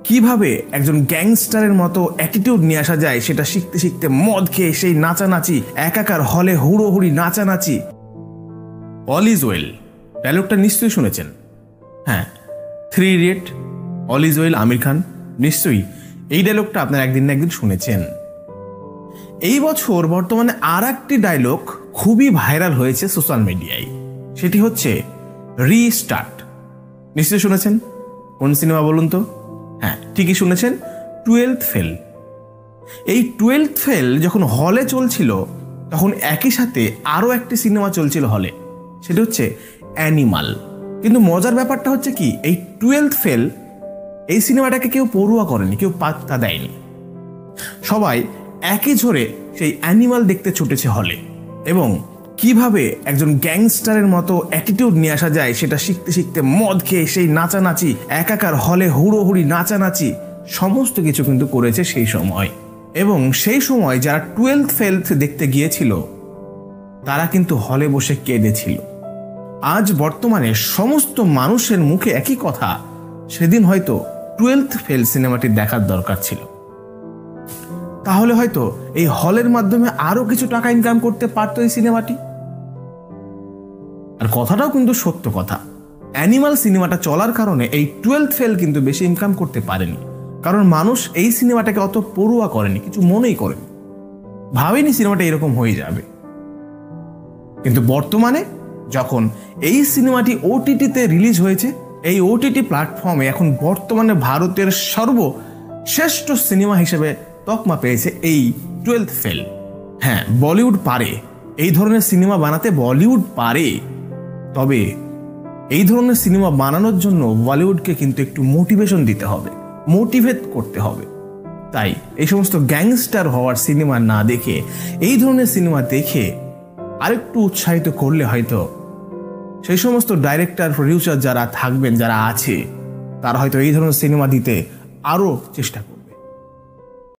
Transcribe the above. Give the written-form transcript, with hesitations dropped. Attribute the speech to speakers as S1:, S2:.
S1: কিভাবে একজন গ্যাংস্টারের মতো অ্যাটিটিউড নিয়ে আসা যায় সেটা শিখতে শিখতে মদ খেয়ে সেই নাচানাচি একাকার হলে হুড়োহুড়ি নাচানাচি। অল ইজ ওয়েল ডায়লগটা নিশ্চয়ই শুনেছেন। হ্যাঁ, 3 idiot, all is well, Aamir Khan. নিশ্চয়ই এই ডায়লগটা আপনারা একদিন না একদিন শুনেছেন। এই বছর বর্তমানে আর একটি ডায়লগ খুবই ভাইরাল হয়েছে সোশ্যাল মিডিয়ায়, সেটি হচ্ছে রিস্টার্ট। নিশ্চয়ই শুনেছেন। কোন সিনেমা বলুন তো? হ্যাঁ, ঠিকই শুনেছেন, 12th ফেল। এই 12th ফেল যখন হলে চলছিল তখন একই সাথে আরও একটি সিনেমা চলছিল হলে, সেটা হচ্ছে অ্যানিমাল। কিন্তু মজার ব্যাপারটা হচ্ছে কি, এই 12th ফেল এই সিনেমাটাকে কেউ পড়ুয়া করেনি, কেউ পাত্তা দেয়নি। সবাই একই ঝরে সেই অ্যানিমাল দেখতে ছুটেছে হলে, এবং কিভাবে একজন গ্যাংস্টারের মতো অ্যাটিটিউড নিয়ে আসা যায় সেটা শিখতে শিখতে মদ খেয়ে সেই নাচানাচি একাকার হলে হুড়োহুড়ি নাচানাচি সমস্ত কিছু কিন্তু করেছে সেই সময়। এবং সেই সময় যারা 12th ফেল দেখতে গিয়েছিল তারা কিন্তু হলে বসে কেঁদেছিল। আজ বর্তমানে সমস্ত মানুষের মুখে একই কথা, সেদিন হয়তো 12th ফেল সিনেমাটি দেখার দরকার ছিল। তাহলে হয়তো এই হলের মাধ্যমে আরো কিছু টাকা ইনকাম করতে পারতো এই সিনেমাটি। আর কথাটাও কিন্তু সত্য কথা, অ্যানিমাল সিনেমাটা চলার কারণে এই 12th ফেল কিন্তু বেশি ইনকাম করতে পারেনি, কারণ মানুষ এই সিনেমাটাকে অত পড়ুয়া করেনি, কিছু মনেই করেনি, ভাবেনি সিনেমাটা এরকম হয়ে যাবে। কিন্তু বর্তমানে যখন এই সিনেমাটি ওটিটিতে রিলিজ হয়েছে, এই ওটিটি প্ল্যাটফর্মে এখন বর্তমানে ভারতের সর্বশ্রেষ্ঠ সিনেমা হিসেবে তকমা পেয়েছে এই 12th ফেল। হ্যাঁ, বলিউড পারে, এই ধরনের সিনেমা বানাতে বলিউড পারে, তবে এই ধরনের সিনেমা বানানোর জন্য বলিউডকে কিন্তু একটু মোটিভেশন দিতে হবে, মোটিভেট করতে হবে। তাই এই সমস্ত গ্যাংস্টার হওয়ার সিনেমা না দেখে এই ধরনের সিনেমা দেখে আরেকটু উৎসাহিত করলে হয়তো সেই সমস্ত ডাইরেক্টর প্রডিউসার যারা থাকবেন, যারা আছে, তারা হয়তো এই ধরনের সিনেমা দিতে আরও চেষ্টা করবে।